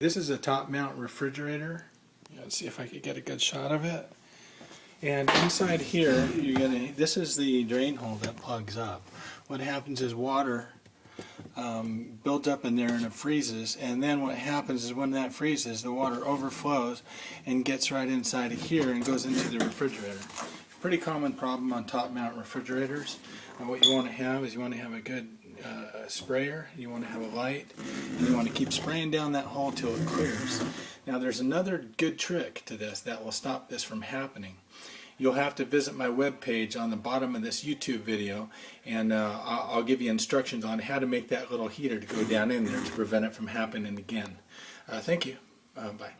This is a top mount refrigerator. Let's see if I could get a good shot of it. And inside here, this is the drain hole that plugs up. What happens is water builds up in there and it freezes, and then what happens is when that freezes, the water overflows and gets right inside of here and goes into the refrigerator. Pretty common problem on top mount refrigerators. What you want to have is you want to have a good sprayer, you want to have a light, and you want to keep spraying down that hole till it clears. Now there's another good trick to this that will stop this from happening. You'll have to visit my web page on the bottom of this YouTube video, and I'll give you instructions on how to make that little heater to go down in there to prevent it from happening again. Thank you. Bye.